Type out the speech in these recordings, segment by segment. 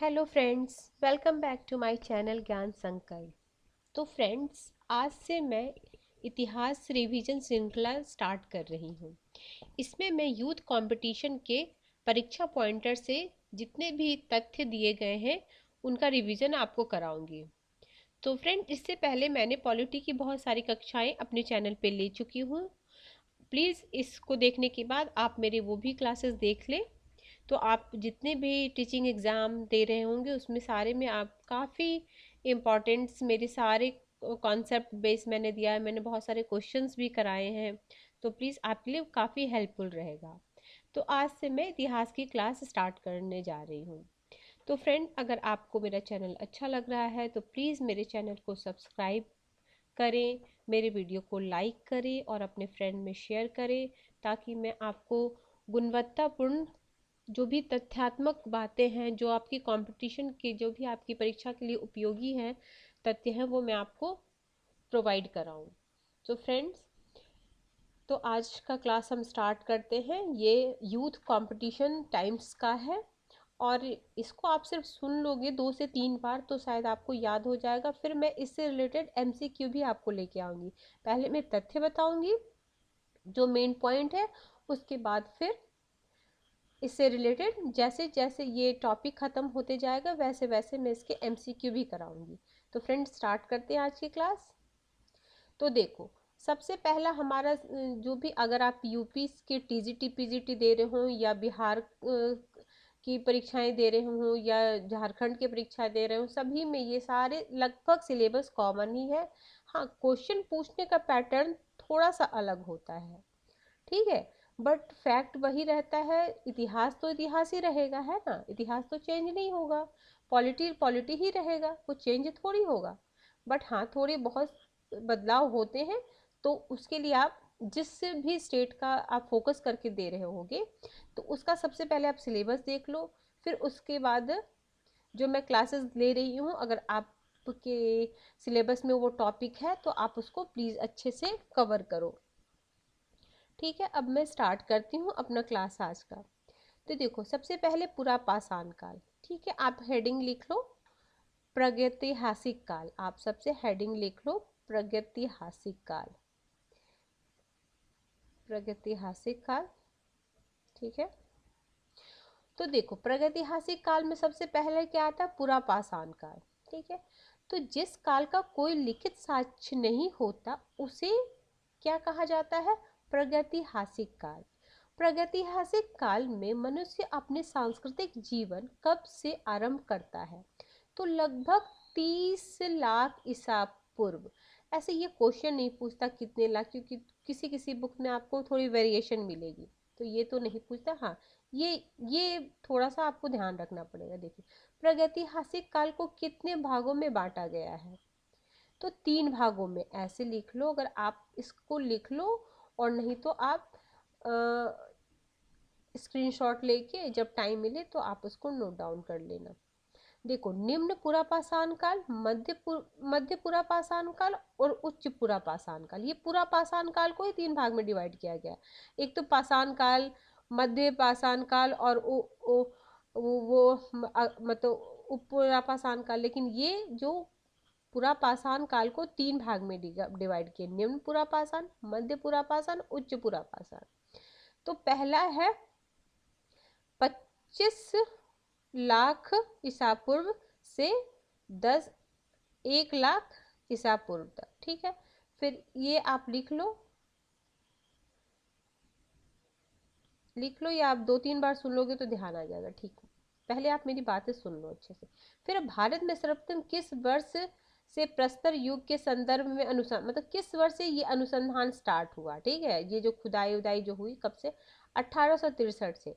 Hello friends, welcome back to my channel Gyan Sankalp. तो friends, आज से मैं इतिहास रिवीजन श्रृंखला स्टार्ट कर रही हूँ। इसमें मैं यूथ कंपटीशन के परीक्षा पॉइंटर से जितने भी तथ्य दिए गए हैं उनका रिवीजन आपको कराऊंगी। तो फ्रेंड, इससे पहले मैंने पॉलिटी की बहुत सारी कक्षाएं अपने चैनल पे ले चुकी हूँ। प्लीज़ इसको देखने के बाद आप मेरे वो भी क्लासेस देख लें। तो आप जितने भी टीचिंग एग्ज़ाम दे रहे होंगे उसमें सारे में आप काफ़ी इम्पॉर्टेंट्स मेरे सारे कॉन्सेप्ट बेस मैंने दिया है। मैंने बहुत सारे क्वेश्चंस भी कराए हैं, तो प्लीज़ आपके लिए काफ़ी हेल्पफुल रहेगा। तो आज से मैं इतिहास की क्लास स्टार्ट करने जा रही हूँ। तो फ्रेंड, अगर आपको मेरा चैनल अच्छा लग रहा है तो प्लीज़ मेरे चैनल को सब्सक्राइब करें, मेरे वीडियो को लाइक करें और अपने फ्रेंड में शेयर करें, ताकि मैं आपको गुणवत्तापूर्ण जो भी तथ्यात्मक बातें हैं, जो आपकी कंपटीशन के, जो भी आपकी परीक्षा के लिए उपयोगी हैं तथ्य हैं, वो मैं आपको प्रोवाइड कराऊं। तो फ्रेंड्स, तो आज का क्लास हम स्टार्ट करते हैं। ये यूथ कंपटीशन टाइम्स का है और इसको आप सिर्फ सुन लोगे 2 से 3 बार तो शायद आपको याद हो जाएगा। फिर मैं इससे रिलेटेड एमसीक्यू भी आपको लेके आऊँगी। पहले मैं तथ्य बताऊँगी जो मेन पॉइंट है, उसके बाद फिर इससे रिलेटेड जैसे जैसे ये टॉपिक ख़त्म होते जाएगा वैसे वैसे मैं इसके एमसीक्यू भी कराऊंगी। तो फ्रेंड्स, स्टार्ट करते हैं आज की क्लास। तो देखो, सबसे पहला हमारा जो भी, अगर आप यूपी के टीजीटी पीजीटी दे रहे हो या बिहार की परीक्षाएं दे रहे हो या झारखंड की परीक्षा दे रहे हो, सभी में ये सारे लगभग सिलेबस कॉमन ही है। हाँ, क्वेश्चन पूछने का पैटर्न थोड़ा सा अलग होता है, ठीक है, बट फैक्ट वही रहता है। इतिहास तो इतिहास ही रहेगा, है ना। इतिहास तो चेंज नहीं होगा। पॉलिटी पॉलिटी ही रहेगा, कुछ चेंज थोड़ी होगा। बट हाँ, थोड़े बहुत बदलाव होते हैं। तो उसके लिए आप जिस भी स्टेट का आप फोकस करके दे रहे होगे तो उसका सबसे पहले आप सिलेबस देख लो। फिर उसके बाद जो मैं क्लासेस ले रही हूँ, अगर आपके सिलेबस में वो टॉपिक है तो आप उसको प्लीज़ अच्छे से कवर करो। ठीक है, अब मैं स्टार्ट करती हूँ अपना क्लास आज का। तो देखो, सबसे पहले पूरा पाषाण काल। ठीक है, आप हेडिंग लिख लो प्रागैतिहासिक काल। आप सबसे हेडिंग लिख लो प्रागैतिहासिक काल, प्रागैतिहासिक काल। ठीक है, तो देखो, प्रागैतिहासिक काल में सबसे पहले क्या आता है? पूरा पाषाण काल। ठीक है, तो जिस काल का कोई लिखित साक्ष्य नहीं होता उसे क्या कहा जाता है? प्रागैतिहासिक काल। प्रागैतिहासिक काल में मनुष्य अपने सांस्कृतिक जीवन कब से आरंभ करता है? तो लगभग 30 लाख ईसा पूर्व। ऐसे ये क्वेश्चन नहीं पूछता कितने लाख, क्योंकि किसी किसी बुक में आपको थोड़ी वेरिएशन मिलेगी, तो ये तो नहीं पूछता। हाँ, ये थोड़ा सा आपको ध्यान रखना पड़ेगा। देखिए, प्रागैतिहासिक काल को कितने भागों में बांटा गया है? तो 3 भागों में। ऐसे लिख लो, अगर आप इसको लिख लो, और नहीं तो आप स्क्रीनशॉट लेके जब टाइम मिले तो आप उसको नोट डाउन कर लेना। देखो, निम्न पुरापाषाण काल, मध्य पुरापाषाण काल और उच्च पुरापाषाण काल। ये पुरापाषाण काल को ही 3 भाग में डिवाइड किया गया। एक तो पाषाण काल, मध्य पाषाण काल और मतलब उप पुरापाषाण काल। लेकिन ये जो पुरापाषाण काल को 3 भाग में डिवाइड किया: निम्न पुरापाषाण, मध्य पुरापाषाण, उच्च पुरापाषाण। तो पहला है 25 लाख ईसा पूर्व से 1 लाख ईसा पूर्व तक। ठीक है, फिर ये आप लिख लो, या आप 2-3 बार सुन लोगे तो ध्यान आ जाएगा। ठीक है, पहले आप मेरी बातें सुन लो अच्छे से। फिर भारत में सर्वप्रथम किस वर्ष से प्रस्तर युग के संदर्भ में अनुसंधान, मतलब किस वर्ष से ये अनुसंधान स्टार्ट हुआ? ठीक है, ये जो खुदाई उदाई जो हुई, कब से? 1863 से।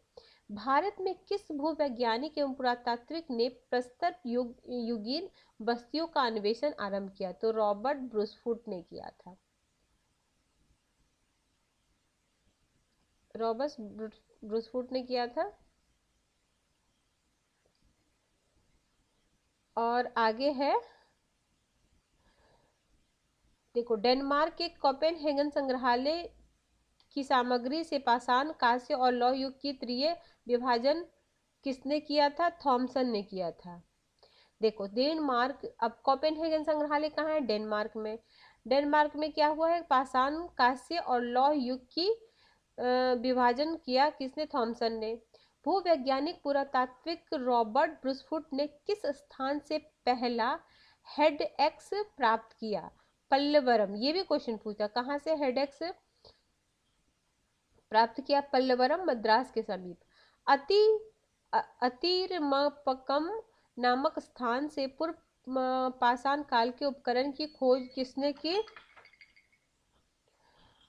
भारत में किस भूवैज्ञानिक एवं पुरातात्विक ने प्रस्तर युगीन बस्तियों का अन्वेषण आरंभ किया? तो रॉबर्ट ब्रूसफुट ने किया था। रॉबर्ट ब्रूसफुट ने किया था। और आगे है, देखो, डेनमार्क के कोपेनहेगन संग्रहालय की सामग्री से पाषाण, कांस्य और लौह युग की त्रिय विभाजन किसने किया था? थॉमसन ने किया था। देखो डेनमार्क, अब कोपेनहेगन संग्रहालय कहाँ है? डेनमार्क में। डेनमार्क में क्या हुआ है? पाषाण कांस्य और लौह युग की विभाजन किया किसने? थॉमसन ने। भूवैज्ञानिक पुरातात्विक रॉबर्ट ब्रूसफुट ने किस स्थान से पहला हेड एक्स प्राप्त किया? पल्लवरम। ये भी क्वेश्चन पूछा, कहाँ से हेड एक्स प्राप्त किया? पल्लवरम, मद्रास के समीप। अति अतिरमपकम नामक स्थान से पूर्व पाषाण काल के उपकरण की खोज किसने की?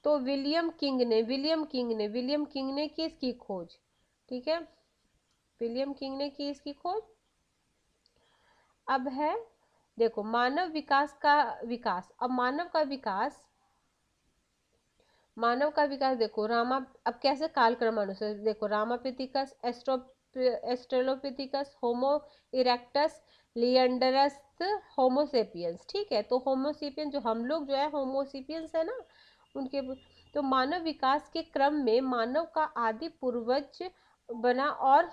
तो विलियम किंग ने की इसकी खोज। ठीक है, विलियम किंग ने की इसकी खोज। अब है देखो मानव विकास का विकास। अब मानव का विकास देखो अब कैसे कालक्रमानुसार देखो, रामापिथिकस, एस्ट्रेलोपिथिकस, होमो इरेक्टस, लिएंडरस, होमोसेपियंस। ठीक है, तो होमोसेपियंस जो हम लोग जो है होमोसेपियंस है ना, उनके तो मानव विकास के क्रम में मानव का आदि पूर्वज बना और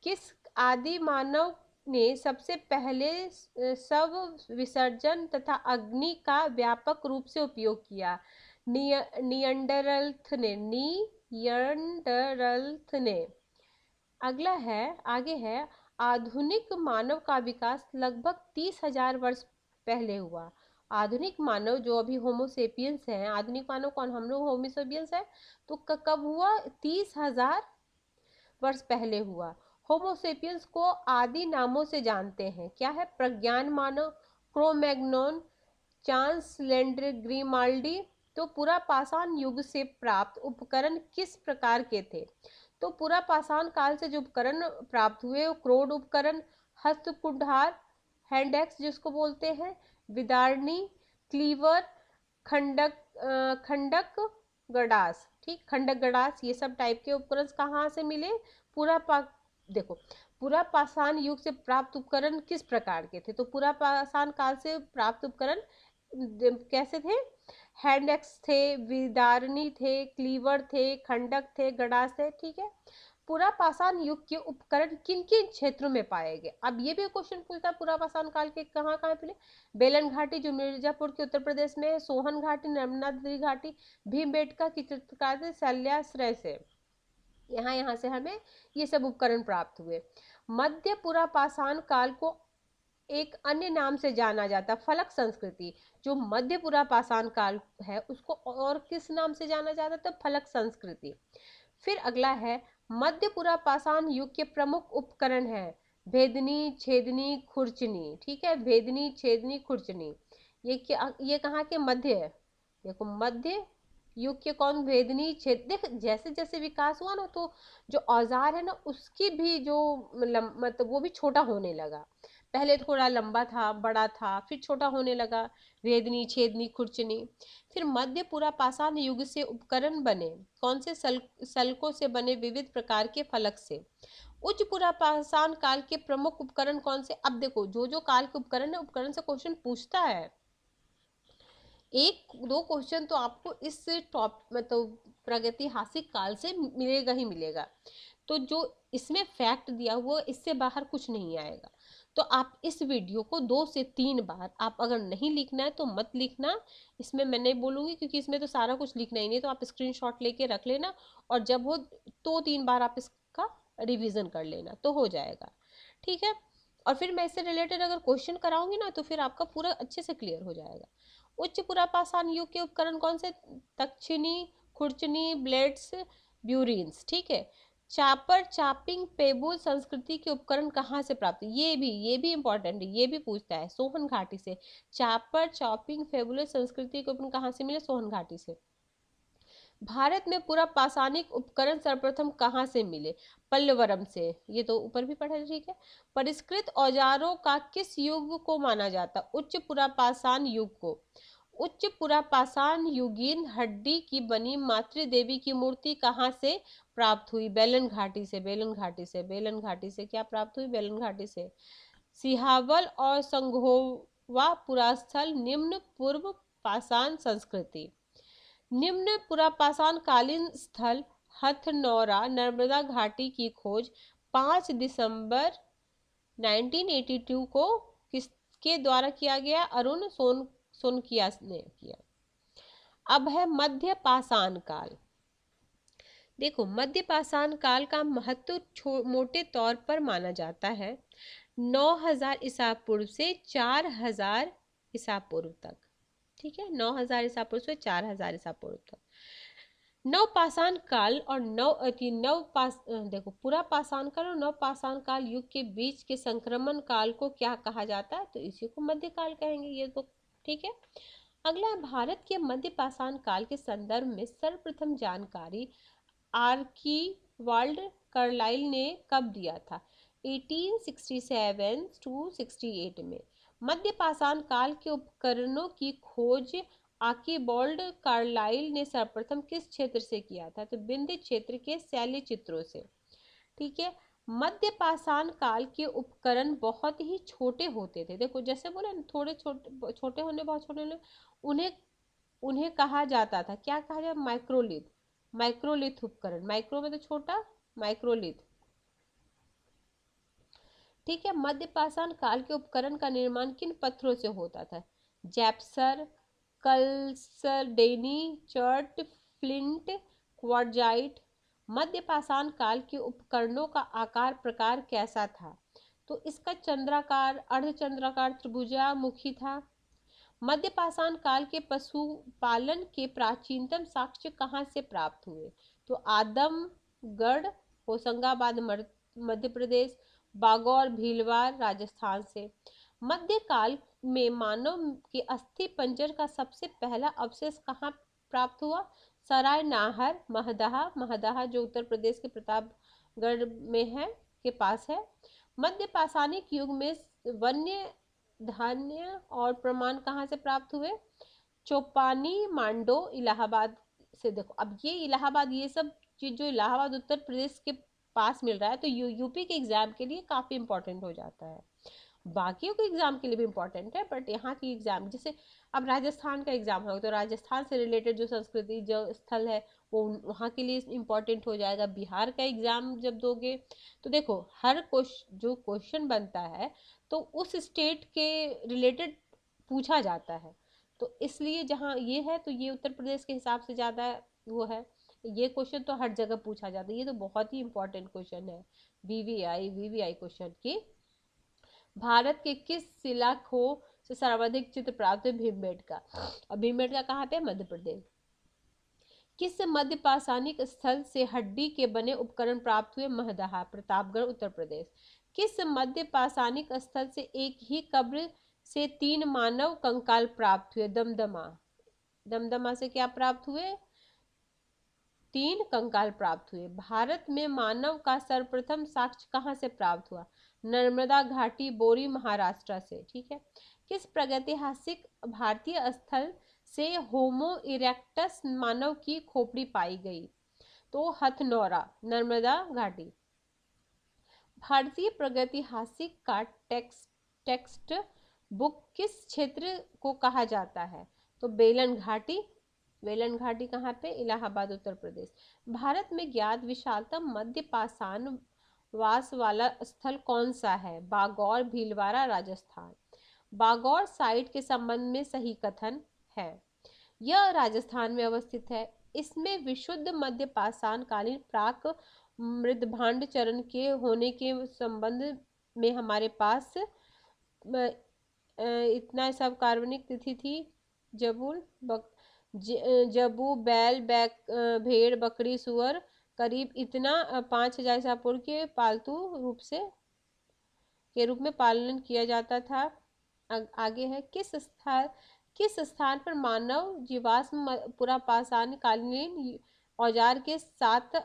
किस आदि मानव ने सबसे पहले शव विसर्जन तथा अग्नि का व्यापक रूप से उपयोग किया? नियंडरल्थ ने। अगला है, आगे है, आधुनिक मानव का विकास लगभग 30,000 वर्ष पहले हुआ। आधुनिक मानव जो अभी होमोसेपियंस है, आधुनिक मानव कौन? हम लोग होमोसेपियंस है, तो कब हुआ? 30,000 वर्ष पहले हुआ। होमोसेपियंस को आदि नामों से जानते हैं, क्या है? प्रज्ञान मानव, क्रोमैग्नोन, चांस लेंड्र ग्रीमाल्डी। तो पुरा पाषाण युग से प्राप्त उपकरण किस प्रकार के थे? तो पुरा पाषाण काल से जो उपकरण प्राप्त हुए वो क्रोड उपकरण, हस्त कुठार, हैंड एक्स जिसको बोलते हैं, विदारणी, क्लीवर, खंडक गडास। ठीक, खंडक गडास, ये सब टाइप के उपकरण कहाँ से मिले? देखो पुरा पाषाण युग से प्राप्त उपकरण किस प्रकार के थे? तो पुरा पाषाण काल से प्राप्त उपकरण कैसे थे? हैंड एक्स थे, विदारणी थे, क्लीवर थे, खंडक थे, गडास थे। ठीक है, पुरा पाषाण युग के उपकरण किन किन क्षेत्रों में पाए गए? अब ये भी क्वेश्चन पूछता है, पुरा पाषाण काल के कहाँ कहाँ मिले? बेलन घाटी जो मिर्जापुर के उत्तर प्रदेश में है, सोहन घाटी, नर्मदा नदी घाटी, भीमबेटका की चित्रकार से, शल्याश्रय से, यहाँ से हमें ये सब उपकरण प्राप्त हुए। मध्य पुरा पाषाण काल को एक अन्य नाम से जाना जाता, फलक संस्कृति। जो मध्य पुरा पाषाण काल है उसको और किस नाम से जाना जाता? तो फलक संस्कृति। फिर अगला है, मध्य पुरा पाषाण युग के प्रमुख उपकरण है भेदनी, छेदनी, खुरचनी। ठीक है, भेदनी, छेदनी, खुरचनी। ये कहाँ के? मध्य है। देखो मध्य युग के कौन? भेदनी, छेद। देख जैसे जैसे विकास हुआ ना, तो जो औजार है ना उसकी भी जो मतलब वो भी छोटा होने लगा। पहले थोड़ा लंबा था, बड़ा था, फिर छोटा होने लगा। भेदनी, छेदनी, खुरचनी। फिर मध्य पुरा पाषाण युग से उपकरण बने कौन से? सल्कों से बने विविध प्रकार के फलक से। उच्च पुरा पाषाण काल के प्रमुख उपकरण कौन से? अब देखो जो जो काल के उपकरण है, उपकरण से क्वेश्चन पूछता है। एक दो क्वेश्चन तो आपको इस टॉप मतलब प्रागैतिहासिक काल से मिलेगा ही मिलेगा। तो जो इसमें फैक्ट दिया हुआ इससे बाहर कुछ नहीं आएगा। तो आप इस वीडियो को 2 से 3 बार, आप अगर नहीं लिखना है तो मत लिखना, इसमें मैं नहीं बोलूँगी क्योंकि इसमें तो सारा कुछ लिखना ही नहीं, तो आप स्क्रीनशॉट लेके रख लेना और जब हो 2-3 बार आप इसका रिवीजन कर लेना तो हो जाएगा। ठीक है, और फिर मैं इससे रिलेटेड अगर क्वेश्चन कराऊंगी ना तो फिर आपका पूरा अच्छे से क्लियर हो जाएगा। उच्च पुरा पाषाण युग के उपकरण कौन से? तक्षिणी, खुरचनी, ब्लेड्स, ब्यूरिन्स। ठीक है, चापर, चापिंग, पेबुल संस्कृति के उपकरण कहाँ से प्राप्त? ये भी इंपॉर्टेंट है, ये भी पूछता है। सोहन घाटी से। चापर, चॉपिंग, फेबुलर संस्कृति के उपकरण कहाँ से मिले? सोहन घाटी से। भारत में पूरा पाषाणिक उपकरण सर्वप्रथम कहाँ से मिले? पल्लवरम से। ये तो ऊपर भी पढ़ा है। ठीक है, परिष्कृत औजारों का किस युग को माना जाता? उच्च पुरा पाषाण युग को। उच्च पुरा पाषाण युगीन हड्डी की बनी मातृ देवी की मूर्ति कहाँ से प्राप्त हुई? बेलन घाटी से। बेलन घाटी से क्या प्राप्त हुई? बेलन घाटी से। सिहावल और व पुरास्थल निम्न पूर्व पाषाण संस्कृति। निम्न पुरापाषाण कालीन स्थल हथनौरा नर्मदा घाटी की खोज 5 दिसंबर 1982 को किसके द्वारा किया गया? अरुण सोनकिया ने किया। अब है मध्य पाषाण काल। देखो, मध्य पाषाण काल का महत्व मोटे तौर पर माना जाता है 9000 ईसा पूर्व से 4000 ईसा पूर्व तक। ठीक है, 9000 ईसा पूर्व से 4000 ईसा पूर्व तक। नवपाषाण काल और देखो, पूरा पाषाण काल और नवपाषाण काल युग के बीच के संक्रमण काल को क्या कहा जाता है? तो इसी को मध्यकाल कहेंगे। ये तो ठीक है। अगला, भारत के मध्य पाषाण काल के संदर्भ में सर्वप्रथम जानकारी आर्कीवाल्ड कार्लाइल ने कब दिया था? 1867 to 68 में। मध्य पाषाण काल के उपकरणों की खोज आर्कीबाल्ड कार्लाइल ने सर्वप्रथम किस क्षेत्र से किया था? तो विंध्य क्षेत्र के शैल चित्रों से। ठीक है। मध्य पाषाण काल के उपकरण बहुत ही छोटे होते थे। देखो, जैसे बोले थोड़े छोटे छोटे होने, बहुत छोटे होने, उन्हें उन्हें कहा जाता था, क्या कहा जाए? माइक्रोलिथ। माइक्रोलिथ उपकरण, माइक्रो में तो छोटा, माइक्रोलिथ। ठीक है। मध्य पाषाण काल के उपकरण का निर्माण किन पत्थरों से होता था? जैप्सर, कल्सडेनी, चर्ट, फ्लिंट, क्वार्जाइट। मध्य पाषाण काल के उपकरणों का आकार प्रकार कैसा था? तो इसका चंद्राकार, अर्धचंद्राकार, त्रिभुजामुखी था। मध्य पाषाण काल के पशुपालन के प्राचीनतम साक्ष्य कहाँ से प्राप्त हुए? तो आदमगढ़, होशंगाबाद मध्य प्रदेश, बागौर भीलवाड़ राजस्थान से। मध्यकाल में मानव के अस्थि पंजर का सबसे पहला अवशेष कहाँ प्राप्त हुआ? सराय नाहर, महदहा। महदहा जो उत्तर प्रदेश के प्रतापगढ़ में है, के पास है। मध्य पाषाणिक युग में वन्य धान्य और प्रमाण कहाँ से प्राप्त हुए? चौपानी, मांडो, इलाहाबाद से। देखो, अब ये इलाहाबाद, ये सब चीज जो इलाहाबाद उत्तर प्रदेश के पास मिल रहा है, तो यूपी के एग्जाम के लिए काफी इंपॉर्टेंट हो जाता है। बाकियों के एग्जाम के लिए भी इंपॉर्टेंट है, बट यहाँ की एग्जाम, जैसे अब राजस्थान का एग्जाम होगा तो राजस्थान से रिलेटेड जो संस्कृति, जो स्थल है, वो वहाँ के लिए इंपॉर्टेंट हो जाएगा। बिहार का एग्जाम जब दोगे तो देखो, हर जो क्वेश्चन बनता है तो उस स्टेट के रिलेटेड पूछा जाता है। तो इसलिए जहाँ ये है, तो ये उत्तर प्रदेश के हिसाब से ज़्यादा वो है। ये क्वेश्चन तो हर जगह पूछा जाता है, ये तो बहुत ही इंपॉर्टेंट क्वेश्चन है। वीवीआई क्वेश्चन की, भारत के किस शिलाखों से सर्वाधिक चित्र प्राप्त है? भीमबेटका। और भीमबेटका कहाँ पे? मध्य प्रदेश। किस मध्य पाषाणिक स्थल से हड्डी के बने उपकरण प्राप्त हुए? महदहा, प्रतापगढ़ उत्तर प्रदेश। किस मध्य पाषाणिक स्थल से एक ही कब्र से 3 मानव कंकाल प्राप्त हुए? दमदमा। दमदमा से क्या प्राप्त हुए? 3 कंकाल प्राप्त हुए। भारत में मानव का सर्वप्रथम साक्ष्य कहाँ से प्राप्त हुआ? नर्मदा घाटी, बोरी, महाराष्ट्र से। ठीक है। किस प्रागैतिहासिक भारतीय स्थल से होमो इरेक्टस मानव की खोपड़ी पाई गई? तो हथनौरा, नर्मदा घाटी। भारतीय प्रागैतिहासिक का टेक्स्ट बुक किस क्षेत्र को कहा जाता है? तो बेलन घाटी। बेलन घाटी कहाँ पे? इलाहाबाद उत्तर प्रदेश। भारत में ज्ञात विशालतम मध्य पाषाण वास वाला स्थल कौन सा है? बागौर भीलवाड़ा राजस्थान। बागौर साइट के संबंध में सही कथन है। यह राजस्थान में अवस्थित है। इसमें विशुद्ध मध्य पाषाण कालीन प्राक मृदभांड चरण के होने के संबंध में हमारे पास इतना सब कार्बनिक तिथि थी। जबू, बैल, भेड़, बकरी, सुअर करीब इतना 5000 ईसा पूर्व के पालतू रूप में पालन किया जाता था। आगे है, किस स्थान पर मानव जीवाश्म पुरापाषाण कालीन औजार के 7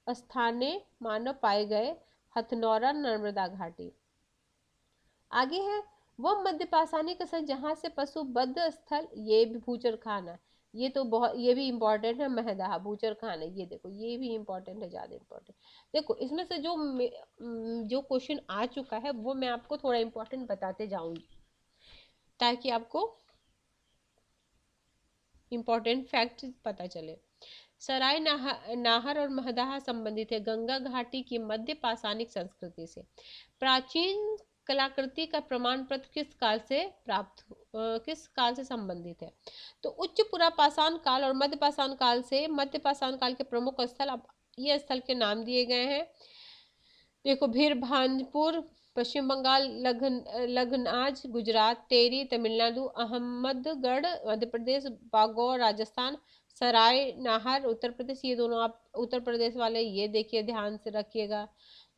स्वस्थाने मानव पाए गए? हथनौरा, नर्मदा घाटी। आगे है, वह मध्य पाषाणिक स्थल जहाँ से पशु बद्ध स्थल, ये भी भूचर खाना, ये तो बहुत, ये भी इम्पोर्टेंट है, महदहा बूचर खान है, ये देखो ये भी इम्पोर्टेंट है, ज़्यादा इम्पोर्टेंट। देखो इसमें से जो क्वेश्चन आ चुका है वो मैं आपको थोड़ा इम्पोर्टेंट बताते जाऊंगी, ताकि आपको इम्पोर्टेंट फैक्ट पता चले। सराय नाहर और महदाहा संबंधित है गंगा घाटी की मध्य पाषाणिक संस्कृति से। प्राचीन कलाकृति का प्रमाण पत्र किस काल से संबंधित है? तो उच्च पुरा पाषाण काल और मध्य पाषाण काल से। मध्य पाषाण काल के प्रमुख स्थल, अब ये स्थल के नाम दिए गए हैं। देखो, भीरभानपुर पश्चिम बंगाल, लखनाज गुजरात, टेरी तमिलनाडु, अहमदगढ़ मध्य प्रदेश, बागौर राजस्थान, सराय नाहर उत्तर प्रदेश। ये दोनों आप उत्तर प्रदेश वाले ये देखिए, ध्यान से रखिएगा।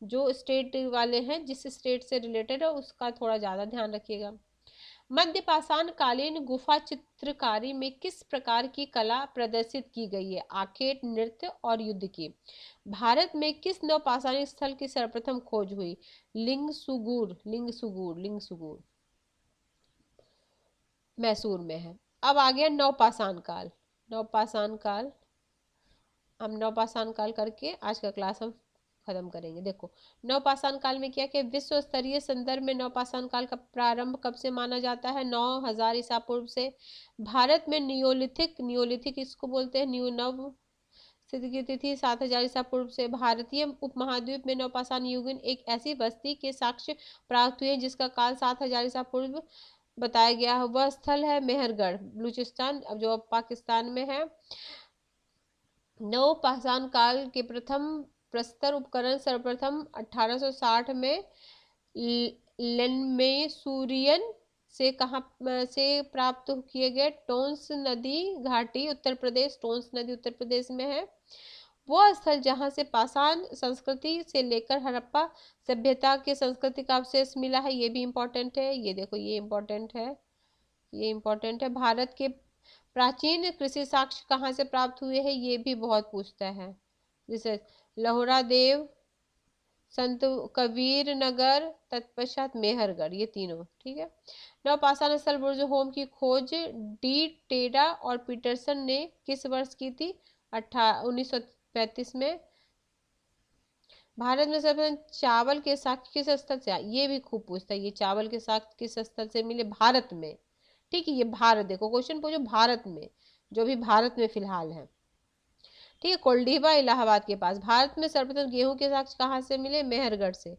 जो स्टेट वाले हैं, जिस स्टेट से रिलेटेड है उसका थोड़ा ज़्यादा ध्यान रखिएगा। मध्य पाषाण कालीन गुफा चित्रकारी में किस प्रकार की कला प्रदर्शित की गई है? आखेट, नृत्य और युद्ध की। भारत में किस नवपाषाणिक स्थल की सर्वप्रथम खोज हुई? लिंगसुगुर मैसूर में है। अब आ गया नवपाषाण काल। नवपाषाण काल, हम नवपाषाण काल करके आज का क्लास हम खत्म करेंगे। देखो, नवपाषाण काल में क्या क्या विश्व स्तरीय संदर्भ में नवपाषाण काल का प्रारंभ कब से माना जाता है? 9000 ईसा पूर्व से। भारत में नियोलिथिक इसको बोलते हैं, न्यू नव सिद्ध की तिथि 7000 ईसा पूर्व से। भारतीय उपमहाद्वीप में नवपाषाण युगीन एक ऐसी बस्ती के साक्ष्य प्राप्त हुए जिसका काल 7000 ईसा पूर्व बताया गया है। वह स्थल है मेहरगढ़, बलूचिस्तान, अब जो अब पाकिस्तान में है। नवपाषाण काल के प्रथम प्रस्तर उपकरण सर्वप्रथम 1860 में लेनमेसूरियन से कहाँ से प्राप्त किए गए? टोंस नदी घाटी उत्तर प्रदेश, टोंस नदी उत्तर प्रदेश में है। वो स्थल जहाँ से पाषाण संस्कृति से लेकर हड़प्पा सभ्यता के संस्कृति का अवशेष मिला है, ये भी इम्पोर्टेंट है। ये देखो, ये इम्पोर्टेंट है, ये इम्पोर्टेंट है। भारत के प्राचीन कृषि साक्ष्य कहाँ से प्राप्त हुए हैं? ये भी बहुत पूछता है। जैसे लोहरा देव, संत कबीर नगर, तत्पश्चात मेहरगढ़, ये तीनों ठीक है। नवपाषाण स्थल बुर्ज होम की खोज डी टेडा और पीटरसन ने किस वर्ष की थी? 1935 में। भारत में सर्वप्रथम चावल के साक्ष्य किस स्थल से? ये भी खूब पूछता है, ये चावल के साक्ष्य किस स्थल से मिले? भारत में। ठीक है, ये भारत, देखो क्वेश्चन पूछो भारत में, जो भी भारत में फिलहाल है। ठीक है, कोल्डीबा इलाहाबाद के पास। भारत में सर्वप्रथम गेहूं के साक्ष्य कहाँ से मिले? मेहरगढ़ से।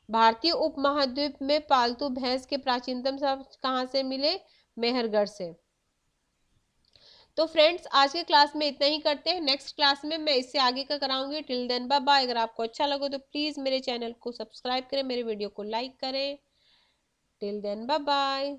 भारतीय उपमहाद्वीप में पालतू भैंस के प्राचीनतम साक्ष्य कहाँ से मिले? मेहरगढ़ से। तो फ्रेंड्स, आज के क्लास में इतना ही करते हैं। नेक्स्ट क्लास में मैं इससे आगे का कराऊंगी। Till then bye bye. अगर आपको अच्छा लगे तो प्लीज़ मेरे चैनल को सब्सक्राइब करें, मेरे वीडियो को लाइक करें। Till then bye bye.